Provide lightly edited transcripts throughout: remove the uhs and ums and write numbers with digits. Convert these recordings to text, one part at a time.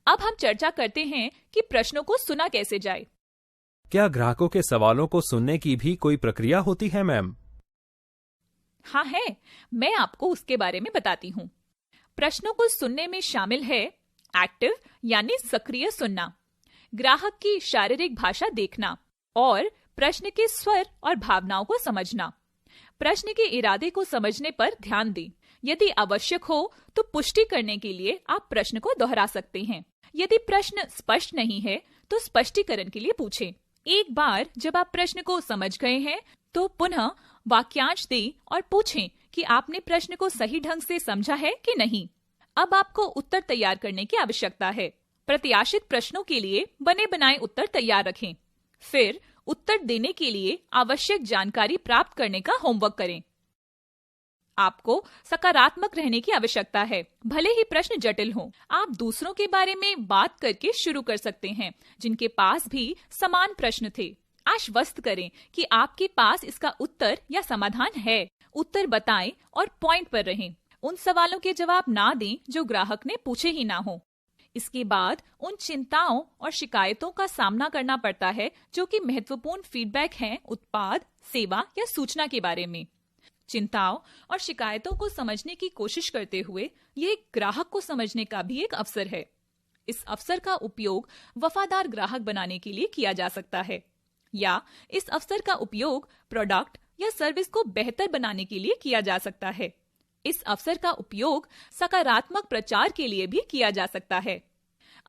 अब हम चर्चा करते हैं कि प्रश्नों को सुना कैसे जाए। क्या ग्राहकों के सवालों को सुनने की भी कोई प्रक्रिया होती है मैम? हाँ है, मैं आपको उसके बारे में बताती हूँ। प्रश्नों को सुनने में शामिल है एक्टिव यानी सक्रिय सुनना, ग्राहक की शारीरिक भाषा देखना और प्रश्न के स्वर और भावनाओं को समझना। प्रश्न के इरादे को समझने पर ध्यान दें। यदि आवश्यक हो तो पुष्टि करने के लिए आप प्रश्न को दोहरा सकते हैं। यदि प्रश्न स्पष्ट नहीं है तो स्पष्टीकरण के लिए पूछें। एक बार जब आप प्रश्न को समझ गए हैं तो पुनः वाक्यांश दें और पूछें कि आपने प्रश्न को सही ढंग से समझा है कि नहीं। अब आपको उत्तर तैयार करने की आवश्यकता है। प्रत्याशित प्रश्नों के लिए बने बनाए उत्तर तैयार रखें। फिर उत्तर देने के लिए आवश्यक जानकारी प्राप्त करने का होमवर्क करें। आपको सकारात्मक रहने की आवश्यकता है, भले ही प्रश्न जटिल हो। आप दूसरों के बारे में बात करके शुरू कर सकते हैं जिनके पास भी समान प्रश्न थे। आश्वस्त करें कि आपके पास इसका उत्तर या समाधान है। उत्तर बताएं और पॉइंट पर रहें। उन सवालों के जवाब ना दें जो ग्राहक ने पूछे ही ना हो। इसके बाद उन चिंताओं और शिकायतों का सामना करना पड़ता है जो कि महत्वपूर्ण फीडबैक हैं उत्पाद, सेवा या सूचना के बारे में। चिंताओं और शिकायतों को समझने की कोशिश करते हुए ये ग्राहक को समझने का भी एक अवसर है। इस अवसर का उपयोग वफादार ग्राहक बनाने के लिए किया जा सकता है या इस अवसर का उपयोग प्रोडक्ट या सर्विस को बेहतर बनाने के लिए किया जा सकता है। इस अवसर का उपयोग सकारात्मक प्रचार के लिए भी किया जा सकता है।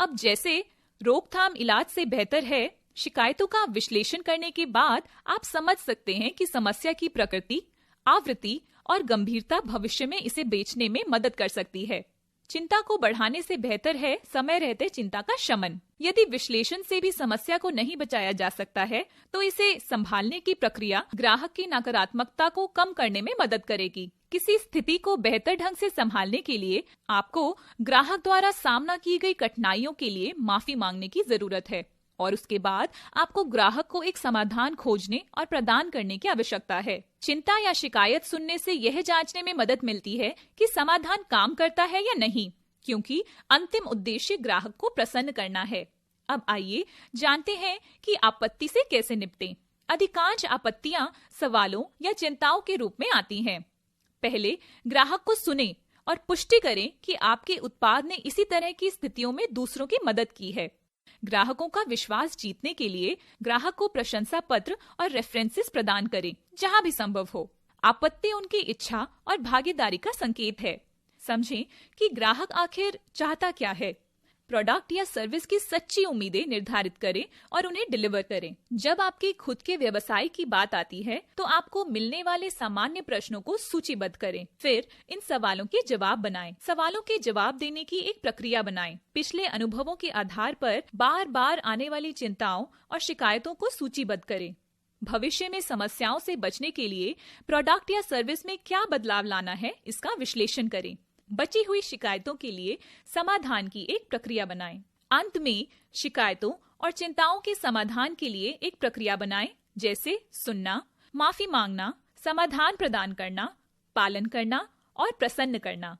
अब जैसे रोकथाम इलाज से बेहतर है, शिकायतों का विश्लेषण करने के बाद आप समझ सकते हैं कि समस्या की प्रकृति, आवृत्ति और गंभीरता भविष्य में इसे बेचने में मदद कर सकती है। चिंता को बढ़ाने से बेहतर है समय रहते चिंता का शमन। यदि विश्लेषण से भी समस्या को नहीं बचाया जा सकता है तो इसे संभालने की प्रक्रिया ग्राहक की नकारात्मकता को कम करने में मदद करेगी। किसी स्थिति को बेहतर ढंग से संभालने के लिए आपको ग्राहक द्वारा सामना की गई कठिनाइयों के लिए माफी मांगने की जरूरत है और उसके बाद आपको ग्राहक को एक समाधान खोजने और प्रदान करने की आवश्यकता है। चिंता या शिकायत सुनने से यह जांचने में मदद मिलती है कि समाधान काम करता है या नहीं, क्योंकि अंतिम उद्देश्य ग्राहक को प्रसन्न करना है। अब आइए जानते हैं कि आपत्ति से कैसे निपटें। अधिकांश आपत्तियां सवालों या चिंताओं के रूप में आती हैं। पहले ग्राहक को सुनें और पुष्टि करें कि आपके उत्पाद ने इसी तरह की स्थितियों में दूसरों की मदद की है। ग्राहकों का विश्वास जीतने के लिए ग्राहक को प्रशंसा पत्र और रेफरेंसेस प्रदान करें जहां भी संभव हो। आपत्ति उनकी इच्छा और भागीदारी का संकेत है। समझें कि ग्राहक आखिर चाहता क्या है। प्रोडक्ट या सर्विस की सच्ची उम्मीदें निर्धारित करें और उन्हें डिलीवर करें। जब आपके खुद के व्यवसाय की बात आती है तो आपको मिलने वाले सामान्य प्रश्नों को सूचीबद्ध करें। फिर इन सवालों के जवाब बनाएं। सवालों के जवाब देने की एक प्रक्रिया बनाएं। पिछले अनुभवों के आधार पर बार बार आने वाली चिंताओं और शिकायतों को सूचीबद्ध करें। भविष्य में समस्याओं से बचने के लिए प्रोडक्ट या सर्विस में क्या बदलाव लाना है, इसका विश्लेषण करें। बची हुई शिकायतों के लिए समाधान की एक प्रक्रिया बनाएं। अंत में शिकायतों और चिंताओं के समाधान के लिए एक प्रक्रिया बनाएं, जैसे सुनना, माफी मांगना, समाधान प्रदान करना, पालन करना और प्रसन्न करना।